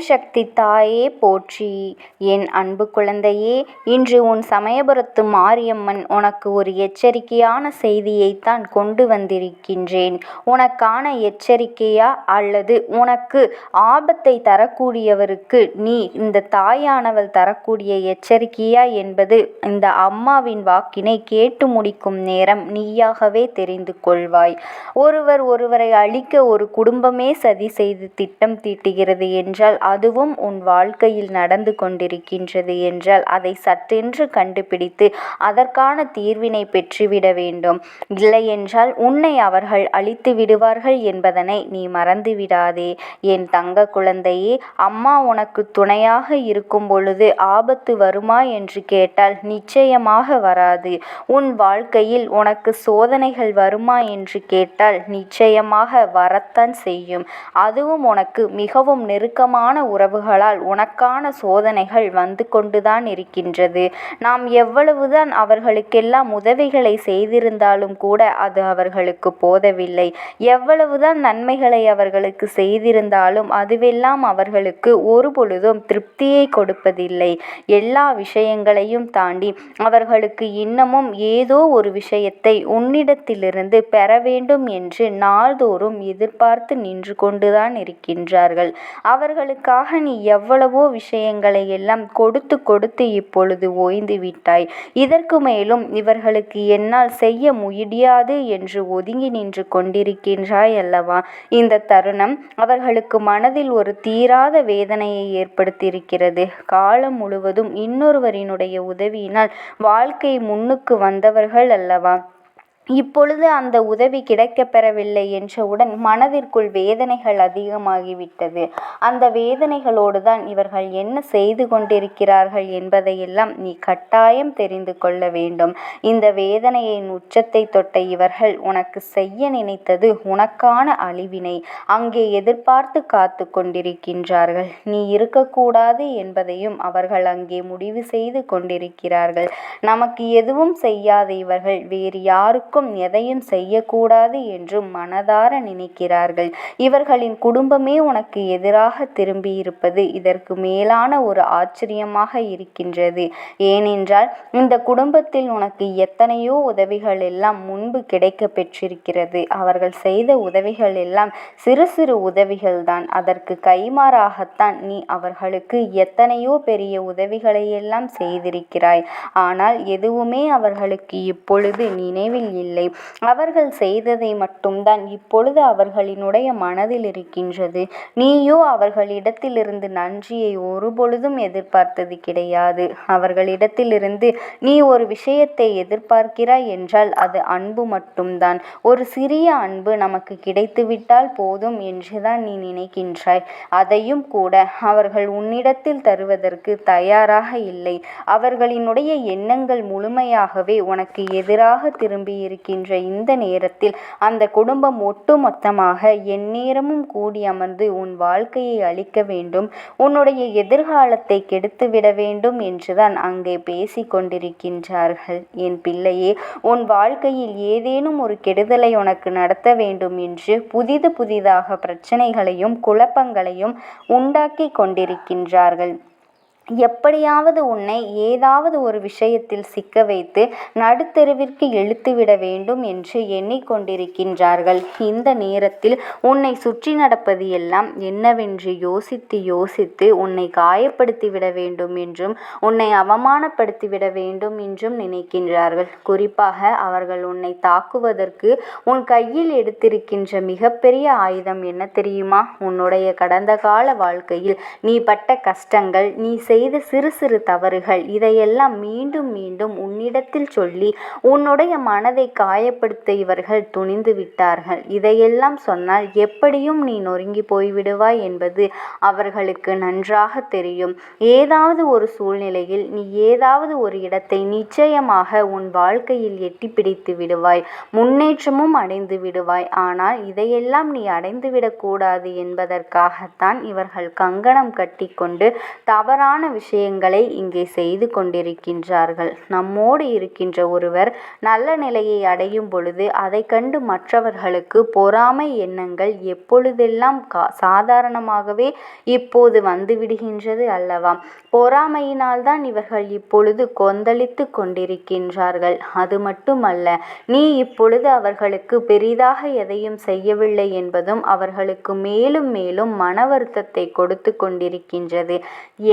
சக்தி தாயே போற்றி. என் அன்பு குழந்தையே, இன்று உன் சமயபுரத்து மாரியம்மன் உனக்கு ஒரு எச்சரிக்கையான செய்தியைத்தான் கொண்டு வந்திருக்கின்றேன். உனக்கான எச்சரிக்கையா அல்லது உனக்கு ஆபத்தை தரக்கூடியவருக்கு நீ இந்த தாயானவள் தரக்கூடிய எச்சரிக்கையா என்பது இந்த அம்மாவின் வாக்கினை கேட்டு முடிக்கும் நேரம் நீயாகவே தெரிந்து கொள்வாய். ஒருவரை அழிக்க ஒரு குடும்பமே சதி செய்து திட்டம் தீட்டுகிறது என்றால், அதுவும் உன் வாழ்க்கையில் நடந்து கொண்டிருக்கின்றது என்றால், அதை சட்டென்று கண்டுபிடித்து அதற்கான தீர்வினை பெற்றுவிட வேண்டும். இல்லையென்றால் உன்னை அவர்கள் அழித்து விடுவார்கள் என்பதனை நீ மறந்துவிடாதே. என் தங்க குழந்தையே, அம்மா உனக்கு துணையாக இருக்கும் பொழுது ஆபத்து வருமா என்று கேட்டால் நிச்சயமாக வராது. உன் வாழ்க்கையில் உனக்கு சோதனைகள் வருமா என்று கேட்டால் நிச்சயமாக வரத்தான் செய்யும். அதுவும் உனக்கு மிகவும் நெருக்கமான உறவுகளால் உனக்கான சோதனைகள் வந்து கொண்டுதான் இருக்கின்றது. நாம் எவ்வளவுதான் அவர்களுக்கெல்லாம் உதவிகளை செய்திருந்தாலும் கூட அது அவர்களுக்கு போதவில்லை. எவ்வளவுதான் நன்மைகளை அவர்களுக்கு செய்திருந்தாலும் அதுவெல்லாம் அவர்களுக்கு ஒரு பொழுதும் திருப்தியை கொடுப்பதில்லை. எல்லா விஷயங்களையும் தாண்டி அவர்களுக்கு இன்னமும் ஏதோ ஒரு விஷயத்தை உன்னிடத்திலிருந்து பெற வேண்டும் என்று நாள்தோறும் எதிர்பார்த்து நின்று கொண்டுதான் இருக்கின்றார்கள். அவர்களுக்காக நீ எவ்வளவோ விஷயங்களை எல்லாம் கொடுத்து கொடுத்து இப்பொழுது ஓய்ந்து விட்டாய். இதற்கு மேலும் இவர்களுக்கு என்னால் செய்ய முடியாது என்று ஒதுங்கி நின்று கொண்டிருக்கின்றாய் அல்லவா? இந்த தருணம் அவர்களுக்கு மனதில் ஒரு தீராத வேதனையை ஏற்படுத்தியிருக்கிறது. காலம் முழுவதும் இன்னொருவரினுடைய உதவியினால் வாழ்க்கை முன்னுக்கு வந்தவர்கள் அல்லவா? இப்பொழுது அந்த உதவி கிடைக்கப்பெறவில்லை என்றவுடன் மனதிற்குள் வேதனைகள் அதிகமாகிவிட்டது. அந்த வேதனைகளோடு தான் இவர்கள் என்ன செய்து கொண்டிருக்கிறார்கள் என்பதையெல்லாம் நீ கட்டாயம் தெரிந்து கொள்ள வேண்டும். இந்த வேதனையின் உச்சத்தை தொட்ட இவர்கள் உனக்கு செய்ய நினைத்தது உனக்கான அழிவினை அங்கே எதிர்பார்த்து காத்து கொண்டிருக்கின்றார்கள். நீ இருக்கக்கூடாது என்பதையும் அவர்கள் அங்கே முடிவு செய்து கொண்டிருக்கிறார்கள். நமக்கு எதுவும் செய்யாத இவர்கள் வேறு யாருக்கும் எதையும் செய்யக்கூடாது என்று மனதார நினைக்கிறார்கள். இவர்களின் குடும்பமே உனக்கு எதிராக திரும்பியிருப்பது இதற்கு மேலான ஒரு ஆச்சரியமாக இருக்கின்றது. ஏனென்றால் இந்த குடும்பத்தில் உனக்கு எத்தனையோ உதவிகள் எல்லாம் முன்பு கிடைக்க பெற்றிருக்கிறது. அவர்கள் செய்த உதவிகள் எல்லாம் சிறு சிறு உதவிகள் தான். அதற்கு கைமாறாகத்தான் நீ அவர்களுக்கு எத்தனையோ பெரிய உதவிகளை எல்லாம் செய்திருக்கிறாய். ஆனால் எதுவுமே அவர்களுக்கு இப்பொழுது நினைவில் இல்லை. அவர்கள் செய்ததை மட்டும்தான் இப்பொழுது அவர்களினுடைய மனதில் இருக்கின்றது. நீயோ அவர்களிடத்திலிருந்து நன்றியை ஒருபொழுதும் எதிர்பார்த்தது கிடையாது. அவர்களிடத்திலிருந்து நீ ஒரு விஷயத்தை எதிர்பார்க்கிறாய் என்றால் அது அன்பு மட்டும்தான். ஒரு சிறிய அன்பு நமக்கு கிடைத்துவிட்டால் போதும் என்றுதான் நீ நினைக்கின்றாய். அதையும் கூட அவர்கள் உன்னிடத்தில் தருவதற்கு தயாராக இல்லை. அவர்களினுடைய எண்ணங்கள் முழுமையாகவே உனக்கு எதிராக திரும்பி இருக்கின்ற இந்த நேரத்தில் அந்த குடும்பம் ஒட்டுமொத்தமாக எந்நேரமும் கூடி அமர்ந்து உன் வாழ்க்கையை அழிக்க வேண்டும், உன்னுடைய எதிர்காலத்தை கெடுத்துவிட வேண்டும் என்றுதான் அங்கே பேசி கொண்டிருக்கின்றார்கள். என் பிள்ளையே, உன் வாழ்க்கையில் ஏதேனும் ஒரு கெடுதலை உனக்கு நடத்த வேண்டும் என்று புதிதாக பிரச்சனைகளையும் குழப்பங்களையும் உண்டாக்கி கொண்டிருக்கின்றார்கள். எப்படியாவது உன்னை ஏதாவது ஒரு விஷயத்தில் சிக்க வைத்து நடுத்தெருவிற்கு இழுத்துவிட வேண்டும் என்று எண்ணிக்கொண்டிருக்கின்றார்கள். இந்த நேரத்தில் உன்னை சுற்றி நடப்பது எல்லாம் என்னவென்று யோசித்து யோசித்து உன்னை காயப்படுத்திவிட வேண்டும் என்றும் உன்னை அவமானப்படுத்திவிட வேண்டும் என்றும் நினைக்கின்றார்கள். குறிப்பாக அவர்கள் உன்னை தாக்குவதற்கு உன் கையில் எடுத்திருக்கின்ற மிகப்பெரிய ஆயுதம் என்ன தெரியுமா? உன்னுடைய கடந்த கால வாழ்க்கையில் நீ பட்ட கஷ்டங்கள், நீ செய்த சிறு சிறு தவறுகள், இதையெல்லாம் மீண்டும் மீண்டும் உன்னிடத்தில் சொல்லி உன்னுடைய மனதை காயப்படுத்த இவர்கள் துணிந்து விட்டார்கள். இதையெல்லாம் சொன்னால் எப்படியும் நீ நொறுங்கி போய்விடுவாய் என்பது அவர்களுக்கு நன்றாக தெரியும். ஏதாவது ஒரு சூழ்நிலையில் நீ ஏதாவது ஒரு இடத்தை நிச்சயமாக உன் வாழ்க்கையில் எட்டி பிடித்து விடுவாய், முன்னேற்றமும் அடைந்து விடுவாய். ஆனால் இதையெல்லாம் நீ அடைந்துவிடக்கூடாது என்பதற்காகத்தான் இவர்கள் கங்கணம் கட்டி கொண்டு தவறான விஷயங்களை இங்கே செய்து கொண்டிருக்கின்றார்கள். நம்மோடு இருக்கின்ற ஒருவர் நல்ல நிலையை அடையும் பொழுது அதை கண்டு மற்றவர்களுக்கு பொறாமை எண்ணங்கள் எப்பொழுதெல்லாம் சாதாரணமாகவே இப்போது வந்துவிடுகின்றது அல்லவா? பொறாமையினால்தான் இவர்கள் இப்பொழுது கொந்தளித்து கொண்டிருக்கின்றார்கள். அது மட்டுமல்ல, நீ இப்பொழுது அவர்களுக்கு பெரிதாக எதையும் செய்யவில்லை என்பதும் அவர்களுக்கு மேலும் மேலும் மன வருத்தத்தை கொடுத்து கொண்டிருக்கின்றது.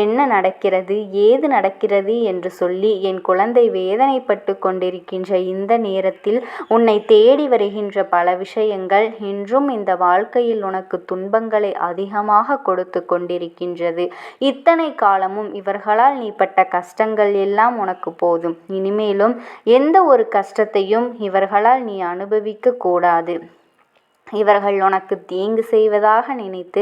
என்ன நடக்கிறது, ஏது நடக்கிறது என்று சொல்லி என் குழந்தை வேதனைப்பட்டு கொண்டிருக்கின்ற இந்த நேரத்தில் உன்னை தேடி வருகின்ற பல விஷயங்கள் இன்றும் இந்த வாழ்க்கையில் உனக்கு துன்பங்களை அதிகமாக கொடுத்து கொண்டிருக்கின்றது. இத்தனை காலமும் இவர்களால் நீ பட்ட கஷ்டங்கள் எல்லாம் உனக்கு போதும். இனிமேலும் எந்த ஒரு கஷ்டத்தையும் இவர்களால் நீ அனுபவிக்க கூடாது. இவர்கள் உனக்கு தீங்கு செய்வதாக நினைத்து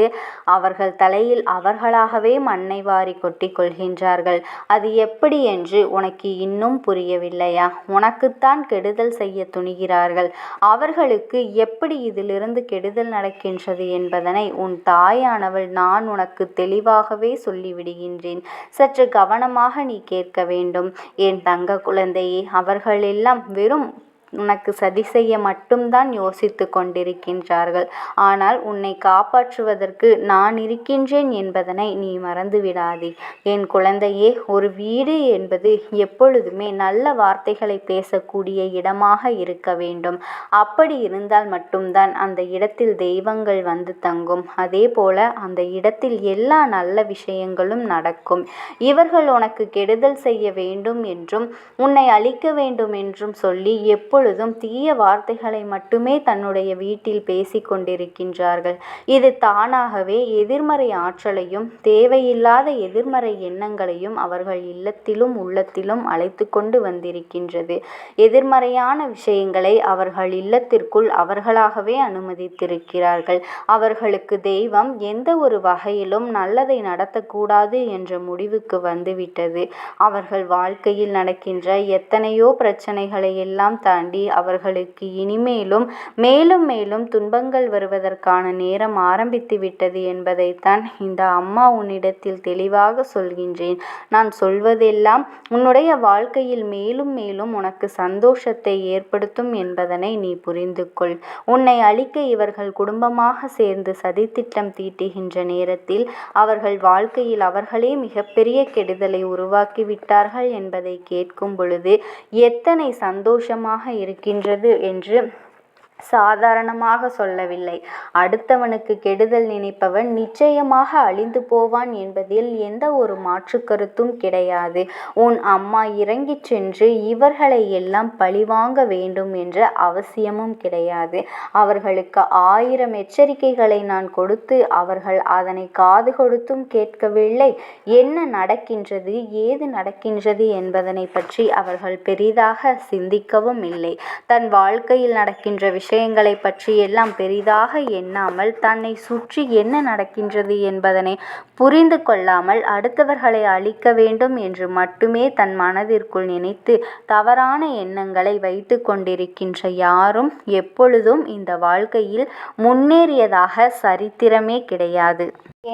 அவர்கள் தலையில் அவர்களாகவே மண்ணை வாரி கொட்டி கொள்கின்றார்கள். அது எப்படி என்று உனக்கு இன்னும் புரியவில்லையா? உனக்குத்தான் கெடுதல் செய்ய துணிகிறார்கள். அவர்களுக்கு எப்படி இதிலிருந்து கெடுதல் நடக்கின்றது என்பதனை உன் தாயானவள் நான் உனக்கு தெளிவாகவே சொல்லிவிடுகின்றேன். சற்று கவனமாக நீ கேட்க வேண்டும் என் தங்க குழந்தையே. அவர்கள் எல்லாம் வெறும் உனக்கு சதி செய்ய மட்டும்தான் யோசித்து கொண்டிருக்கின்றார்கள். ஆனால் உன்னை காப்பாற்றுவதற்கு நான் இருக்கின்றேன் என்பதனை நீ மறந்து விடாதே என் குழந்தையே. ஒரு வீடு என்பது எப்பொழுதுமே நல்ல வார்த்தைகளை பேசக்கூடிய இடமாக இருக்க வேண்டும். அப்படி இருந்தால் மட்டும்தான் அந்த இடத்தில் தெய்வங்கள் வந்து தங்கும். அதே போல அந்த இடத்தில் எல்லா நல்ல விஷயங்களும் நடக்கும். இவர்கள் உனக்கு கெடுதல் செய்ய வேண்டும் என்றும் உன்னை அழிக்க வேண்டும் என்றும் சொல்லி எப்பொழுதும் தீய வார்த்தைகளை மட்டுமே தன்னுடைய வீட்டில் பேசி கொண்டிருக்கின்றார்கள். இது தானாகவே எதிர்மறை ஆற்றலையும் தேவையில்லாத எதிர்மறை எண்ணங்களையும் அவர்கள் இல்லத்திலும் உள்ளத்திலும் அழைத்து கொண்டு வந்திருக்கின்றது. எதிர்மறையான விஷயங்களை அவர்கள் இல்லத்திற்குள் அவர்களாகவே அனுமதித்திருக்கிறார்கள். அவர்களுக்கு தெய்வம் எந்த ஒரு வகையிலும் நல்லதை நடத்தக்கூடாது என்ற முடிவுக்கு வந்துவிட்டது. அவர்கள் வாழ்க்கையில் நடக்கின்ற எத்தனையோ பிரச்சனைகளை எல்லாம் தாண்டி அவர்களுக்கு இனிமேலும் மேலும் மேலும் துன்பங்கள் வருவதற்கான நேரம் ஆரம்பித்து விட்டது என்பதைத்தான் இந்த அம்மா உன்னிடத்தில் தெளிவாக சொல்கின்றேன். நான் சொல்வதெல்லாம் உன்னுடைய வாழ்க்கையில் மேலும் மேலும் உனக்கு சந்தோஷத்தை ஏற்படுத்தும் என்பதனை நீ புரிந்து கொள். உன்னை அழிக்க இவர்கள் குடும்பமாக சேர்ந்து சதித்திட்டம் தீட்டுகின்ற நேரத்தில் அவர்கள் வாழ்க்கையில் அவர்களே மிகப்பெரிய கெடுதலை உருவாக்கிவிட்டார்கள் என்பதை கேட்கும் பொழுது எத்தனை சந்தோஷமாக இருக்கின்றது என்று சாதாரணமாக சொல்லவில்லை. அடுத்தவனுக்கு கெடுதல் நினைப்பவன் நிச்சயமாக அழிந்து போவான் என்பதில் எந்த ஒரு மாற்று கருத்தும் கிடையாது. உன் அம்மா இறங்கி சென்று இவர்களை எல்லாம் பழிவாங்க வேண்டும் என்ற அவசியமும் கிடையாது. அவர்களுக்கு 1000 எச்சரிக்கைகளை நான் கொடுத்து அவர்கள் அதனை காது கொடுத்தும் கேட்கவில்லை. என்ன நடக்கின்றது, ஏது நடக்கின்றது என்பதனை பற்றி அவர்கள் பெரிதாக சிந்திக்கவும் இல்லை. தன் வாழ்க்கையில் நடக்கின்ற விஷயங்களை பற்றி எல்லாம் பெரிதாக எண்ணாமல் தன்னை சுற்றி என்ன நடக்கின்றது என்பதனை புரிந்து கொள்ளாமல் அடுத்தவர்களை அழிக்க வேண்டும் என்று மட்டுமே தன் மனதிற்குள் நினைத்து தவறான எண்ணங்களை வைத்து கொண்டிருக்கின்ற யாரும் எப்பொழுதும் இந்த வாழ்க்கையில் முன்னேறியதாக சரித்திரமே கிடையாது.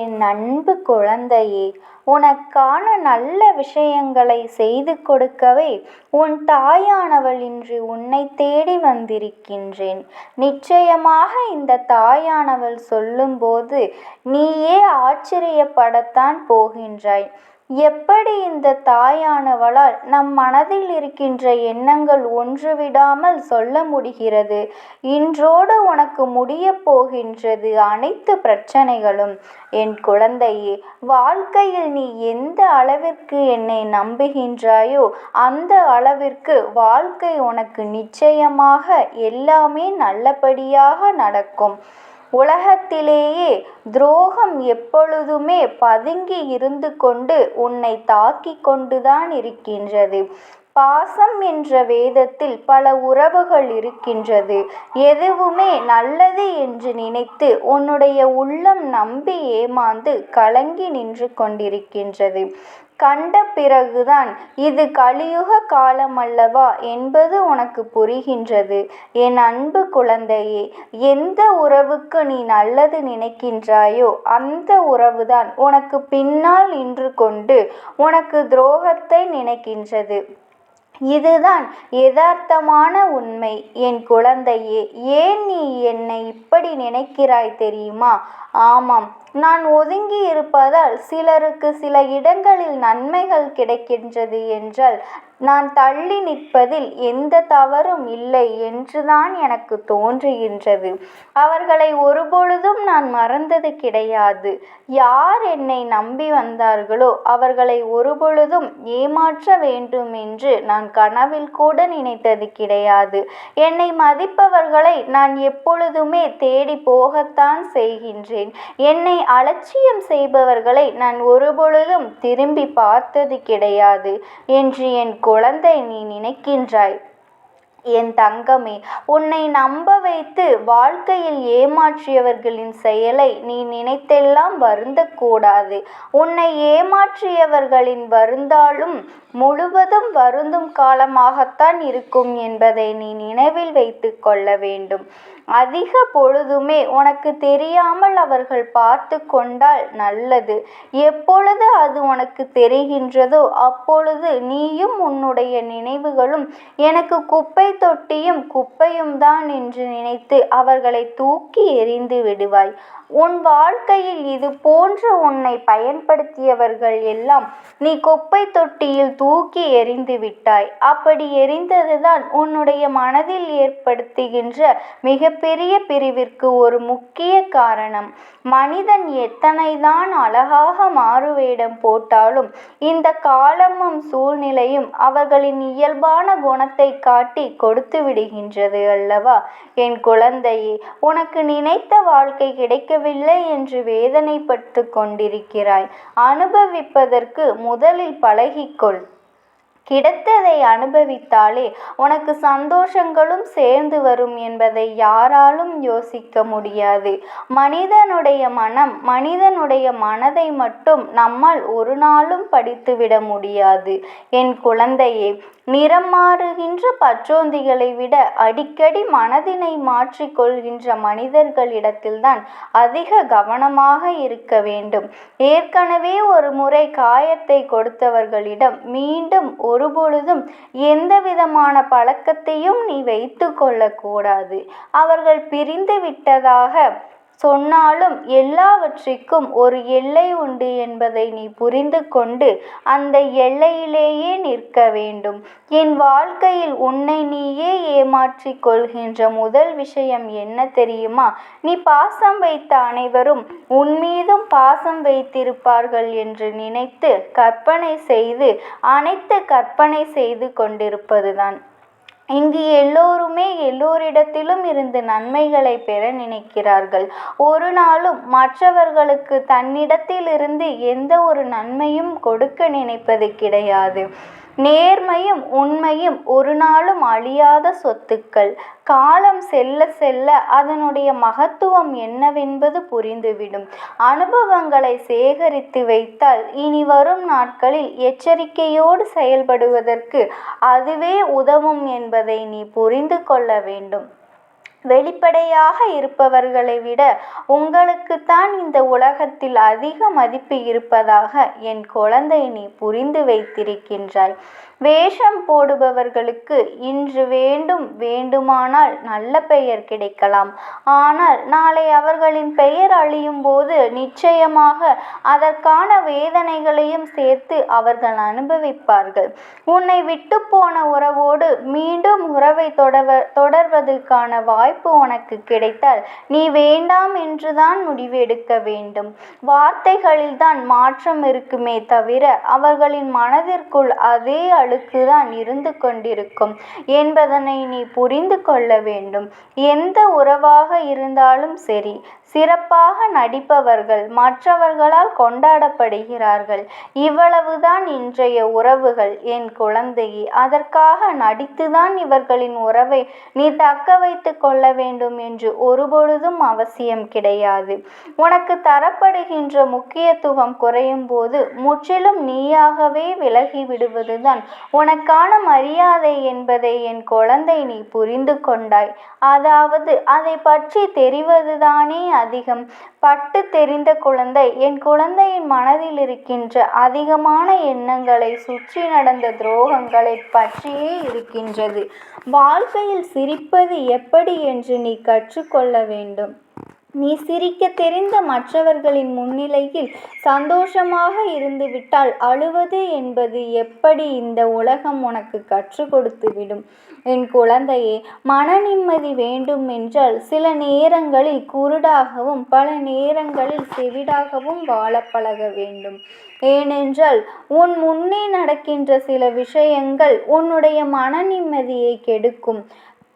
என் அன்பு குழந்தையே, உனக்கான நல்ல விஷயங்களை செய்து கொடுக்கவே உன் தாயானவள் இன்று உன்னை தேடி வந்திருக்கின்றேன். நிச்சயமாக இந்த தாயானவள் சொல்லும்போது நீயே ஆச்சரியப்படத்தான் போகின்றாய். எப்படி இந்த தாயானவளால் நம் மனதில் இருக்கின்ற எண்ணங்கள் ஒன்றுவிடாமல் சொல்ல முடிகிறது? இன்றோடு உனக்கு முடிய போகின்றது அனைத்து பிரச்சனைகளும். என் குழந்தையே, வாழ்க்கையில் நீ எந்த அளவிற்கு என்னை நம்புகின்றாயோ அந்த அளவிற்கு வாழ்க்கை உனக்கு நிச்சயமாக எல்லாமே நல்லபடியாக நடக்கும். உலகத்திலேயே துரோகம் எப்பொழுதுமே பதுங்கி இருந்து கொண்டு உன்னை தாக்கி கொண்டுதான் இருக்கின்றது. பாசம் என்ற வேதத்தில் பல உறவுகள் இருக்கின்றது. எதுவுமே நல்லது என்று நினைத்து உன்னுடைய உள்ளம் நம்பி ஏமாந்து கலங்கி நின்று கொண்டிருக்கின்றது. கண்ட பிறகுதான் இது கலியுக காலமல்லவா என்பது உனக்கு புரிகின்றது. என் அன்பு குழந்தையே, எந்த உறவுக்கு நீ நல்லது நினைக்கின்றாயோ அந்த உறவுதான் உனக்கு பின்னால் நின்று கொண்டு உனக்கு துரோகத்தை நினைக்கின்றது. இதுதான் யதார்த்தமான உண்மை. என் குழந்தையே, ஏன் நீ என்னை இப்படி நினைக்கிறாய் தெரியுமா? ஆமாம், நான் ஒதுங்கி இருப்பதால் சிலருக்கு சில இடங்களில் நன்மைகள் கிடைக்கின்றது என்றால் நான் தள்ளி நிற்பதில் எந்த தவறும் இல்லை என்றுதான் எனக்கு தோன்றுகின்றது. அவர்களை ஒருபொழுதும் நான் மறந்தது கிடையாது. யார் என்னை நம்பி வந்தார்களோ அவர்களை ஒருபொழுதும் ஏமாற்ற வேண்டும் என்று நான் கனவில் கூட நினைத்தது கிடையாது. என்னை மதிப்பவர்களை நான் எப்பொழுதுமே தேடி போகத்தான் செய்கின்றேன். என்னை அலட்சியம் செய்பவர்களை நான் ஒருபொழுதும் திரும்பி பார்த்தது கிடையாது என்று என் குழந்தை நீ நினைக்கின்றாய். என் தங்கமே, உன்னை நம்ப வைத்து வாழ்க்கையில் ஏமாற்றியவர்களின் செயலை நீ நினைத்தெல்லாம் வருந்தக்கூடாது. உன்னை ஏமாற்றியவர்களின் வருந்தாலும் முழுவதும் வருந்தும் காலமாகத்தான் இருக்கும் என்பதை நீ நினைவில் வைத்து கொள்ள வேண்டும். அதிக பொழுதுமே உனக்கு தெரியாமல் அவர்கள் பார்த்து கொண்டால் நல்லது. எப்பொழுது அது உனக்கு தெரிகின்றதோ அப்பொழுது நீயும் உன்னுடைய நினைவுகளும் எனக்கு குப்பை தொட்டியும் குப்பையும் தான் என்று நினைத்து அவர்களை தூக்கி எறிந்து விடுவாய். உன் வாழ்க்கையில் இது போன்ற உன்னை பயன்படுத்தியவர்கள் எல்லாம் நீ குப்பை தொட்டியில் தூக்கி எறிந்து விட்டாய். அப்படி எறிந்ததுதான் உன்னுடைய மனதில் ஏற்படுத்துகின்ற மிகப்பெரிய பிரிவிற்கு ஒரு முக்கிய காரணம். மனிதன் எத்தனைதான் அழகாக மாறுவேடம் போட்டாலும் இந்த காலமும் சூழ்நிலையும் அவர்களின் இயல்பான குணத்தை காட்டி கொடுத்து விடுகின்றது அல்லவா? என் குழந்தையே, உனக்கு நினைத்த வாழ்க்கை கிடைக்கவில்லை என்று வேதனைப்பட்டு கொண்டிருக்கிறாய். அனுபவிப்பதற்கு முதலில் பழகிக்கொள். கிடைத்ததை அனுபவித்தாலே உனக்கு சந்தோஷங்களும் சேர்ந்து வரும் என்பதை யாராலும் யோசிக்க முடியாது. மனிதனுடைய மனம், மனிதனுடைய மனதை மட்டும் நம்மால் ஒரு நாளும் படித்துவிட முடியாது. என் குழந்தையே, நிறம் மாறுகின்ற பச்சோந்திகளை விட அடிக்கடி மனதினை மாற்றிக்கொள்கின்ற மனிதர்களிடத்தில்தான் அதிக கவனமாக இருக்க வேண்டும். ஏற்கனவே ஒரு முறை காயத்தை கொடுத்தவர்களிடம் மீண்டும் ஒருபொழுதும் எந்தவிதமான பழக்கத்தையும் நீ வைத்து கொள்ளக்கூடாது. அவர்கள் பிரிந்து விட்டதாக சொன்னாலும் எல்லாவற்றிற்கும் ஒரு எல்லை உண்டு என்பதை நீ புரிந்து கொண்டு அந்த எல்லையிலேயே நிற்க வேண்டும். என் வாழ்க்கையில் உன்னை நீயே ஏமாற்றிக் கொள்கின்ற முதல் விஷயம் என்ன தெரியுமா? நீ பாசம் வைத்த அனைவரும் உன் மீதும் பாசம் வைத்திருப்பார்கள் என்று நினைத்து கற்பனை செய்து கொண்டிருப்பதுதான். இங்கு எல்லோருமே எல்லோரிடத்திலும் இருந்து நன்மைகளை பெற நினைக்கிறார்கள். ஒரு நாளும் மற்றவர்களுக்கு தன்னிடத்திலிருந்து எந்த ஒரு நன்மையும் கொடுக்க நினைப்பது கிடையாது. நேர்மையும் உண்மையும் ஒரு நாளும் அழியாத சொத்துக்கள். காலம் செல்ல செல்ல அதனுடைய மகத்துவம் என்னவென்பது புரிந்துவிடும். அனுபவங்களை சேகரித்து வைத்தால் இனி வரும் நாட்களில் எச்சரிக்கையோடு செயல்படுவதற்கு அதுவே உதவும் என்பதை நீ புரிந்து கொள்ள வேண்டும். வெளிப்படையாக இருப்பவர்களை விட உங்களுக்குத்தான் இந்த உலகத்தில் அதிக மதிப்பு இருப்பதாக என் குழந்தை நீ புரிந்து வைத்திருக்கின்றாய். வேஷம் போடுபவர்களுக்கு இன்று வேண்டுமானால் நல்ல பெயர் கிடைக்கலாம். ஆனால் நாளை அவர்களின் பெயர் அழியும் போது நிச்சயமாக அதற்கான வேதனைகளையும் சேர்த்து அவர்கள் அனுபவிப்பார்கள். உன்னை விட்டு போன உறவோடு மீண்டும் உறவை தொடர்வதற்கான வாய்ப்பு உனக்கு கிடைத்தால் நீ வேண்டாம் என்றுதான் முடிவெடுக்க வேண்டும். வார்த்தைகளில்தான் மாற்றம் இருக்குமே தவிர அவர்களின் மனதிற்குள் அதே அழுக்குதான் இருந்து கொண்டிருக்கும் என்பதனை நீ புரிந்து கொள்ள வேண்டும். எந்த உறவாக இருந்தாலும் சரி, சிறப்பாக நடிப்பவர்கள் மற்றவர்களால் கொண்டாடப்படுகிறார்கள். இவ்வளவுதான் இன்றைய உறவுகள் என் குழந்தையே. அதற்காக நடித்துதான் இவர்களின் உறவை நீ தக்க வைத்து கொள்ள கொள்ள வேண்டும் என்று ஒருபொழுதும் அவசியம் கிடையாது. உனக்கு தரப்படுகின்ற முக்கியத்துவம் குறையும் போது முற்றிலும் நீயாகவே விலகி விடுவதுதான் உனக்கான மரியாதை என்பதை என் குழந்தை நீ புரிந்து கொண்டாய். அதாவது அதை பற்றி தெரிவதுதானே அதிகம். பட்டு தெரிந்த குழந்தை என் குழந்தையின் மனதில் இருக்கின்ற அதிகமான எண்ணங்களை சுற்றி நடந்த துரோகங்களை பற்றியே இருக்கின்றது. வாழ்க்கையில் சிரிப்பது எப்படி என்று நீ கற்றுக்கொள்ள வேண்டும். நீ சிரிக்க தெரிந்த மற்றவர்களின் முன்னிலையில் சந்தோஷமாக இருந்துவிட்டால் அழுவது என்பது எப்படி இந்த உலகம் உனக்கு கற்றுக் கொடுத்துவிடும். என் குழந்தையே, மன நிம்மதி வேண்டும் என்றால் சில நேரங்களில் குருடாகவும் பல நேரங்களில் செவிடாகவும் வாழ பழக வேண்டும். ஏனென்றால் உன் முன்னே நடக்கின்ற சில விஷயங்கள் உன்னுடைய மன நிம்மதியை கெடுக்கும்.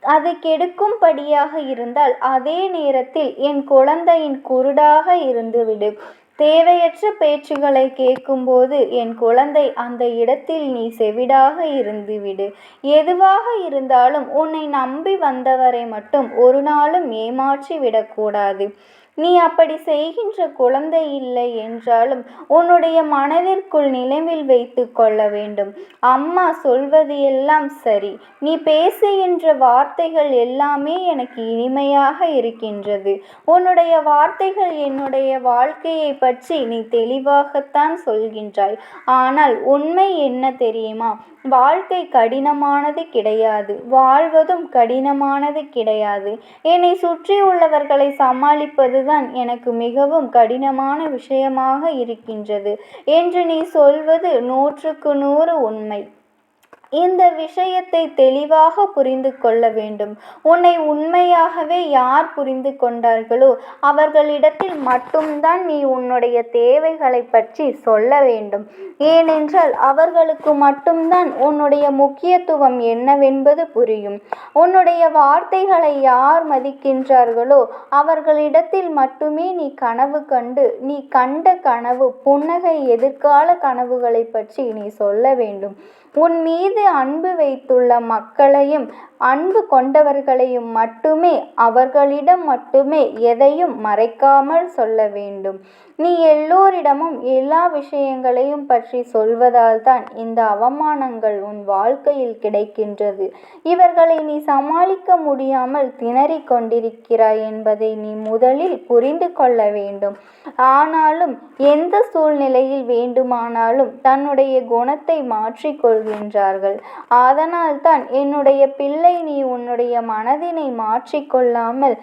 அது கெடுக்கும்படியாக இருந்தால் அதே நேரத்தில் என் குழந்தையின் குருடாக இருந்துவிடு. தேவையற்ற பேச்சுகளை கேட்கும்போது என் குழந்தை அந்த இடத்தில் நீ செவிடாக இருந்துவிடு. எதுவாக இருந்தாலும் உன்னை நம்பி வந்தவரை மட்டும் ஒரு நாளும் ஏமாற்றி விடக்கூடாது. நீ அப்படி செய்கின்ற குழந்தை இல்லை என்றாலும் உன்னுடைய மனதிற்குள் நினைவில் வைத்து கொள்ள வேண்டும். அம்மா சொல்வது எல்லாம் சரி. நீ பேசுகின்ற வார்த்தைகள் எல்லாமே எனக்கு இனிமையாக இருக்கின்றது. உன்னுடைய வார்த்தைகள் என்னுடைய வாழ்க்கையை பற்றி நீ தெளிவாகத்தான் சொல்கின்றாய். ஆனால் உண்மை என்ன தெரியுமா? வாழ்க்கை கடினமானது கிடையாது. வாழ்வதும் கடினமானது கிடையாது. என்னை சுற்றி உள்ளவர்களை சமாளிப்பதுதான் எனக்கு மிகவும் கடினமான விஷயமாக இருக்கின்றது என்று நீ சொல்வது 100க்கு 100 உண்மை. இந்த விஷயத்தை தெளிவாக புரிந்து கொள்ள வேண்டும். உன்னை உண்மையாகவே யார் புரிந்து கொண்டார்களோ அவர்களிடத்தில் மட்டும்தான் நீ உன்னுடைய தேவைகளை பற்றி சொல்ல வேண்டும். ஏனென்றால் அவர்களுக்கு மட்டும்தான் உன்னுடைய முக்கியத்துவம் என்னவென்பது புரியும். உன்னுடைய வார்த்தைகளை யார் மதிக்கின்றார்களோ அவர்களிடத்தில் மட்டுமே நீ கனவு கண்டு நீ கண்ட கனவு புன்னகை எதிர்கால கனவுகளை பற்றி நீ சொல்ல வேண்டும். உன் மீது அன்பு வைத்துள்ள மக்களையும் அன்பு கொண்டவர்களையும் மட்டுமே அவர்களிடம் மட்டுமே எதையும் மறைக்காமல் சொல்ல வேண்டும். நீ எல்லோரிடமும் எல்லா விஷயங்களையும் பற்றி சொல்வதால் தான் இந்த அவமானங்கள் உன் வாழ்க்கையில் கிடைக்கின்றது. இவர்களை நீ சமாளிக்க முடியாமல் திணறிக் கொண்டிருக்கிறாய் என்பதை நீ முதலில் புரிந்து கொள்ள வேண்டும். ஆனாலும் எந்த சூழ்நிலையில் வேண்டுமானாலும் தன்னுடைய குணத்தை மாற்றிக்கொள்கின்றார்கள். அதனால்தான் என்னுடைய பிள்ளை நீ உன்னுடைய மனதினை மாற்றிக்கொள்ளாமல்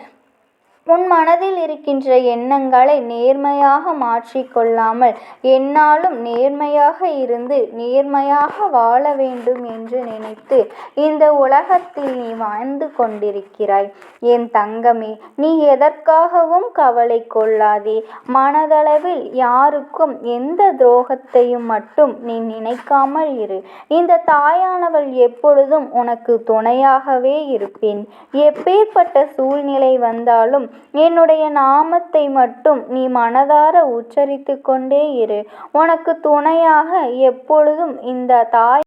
உன் மனதில் இருக்கின்ற எண்ணங்களை நேர்மையாக மாற்றிக்கொள்ளாமல் என்னாலும் நேர்மையாக இருந்து நேர்மையாக வாழ வேண்டும் என்று நினைத்து இந்த உலகத்தில் நீ வாழ்ந்து கொண்டிருக்கிறாய். என் தங்கமே, நீ எதற்காகவும் கவலை கொள்ளாதே. மனதளவில் யாருக்கும் எந்த துரோகத்தையும் மட்டும் நீ நினைக்காமல் இரு. இந்த தாயானவள் எப்பொழுதும் உனக்கு துணையாகவே இருப்பேன். எப்பேற்பட்ட சூழ்நிலை வந்தாலும் என்னுடைய நாமத்தை மட்டும் நீ மனதார உச்சரித்து கொண்டே இரு. உனக்கு துணையாக எப்பொழுதும் இந்த தாய்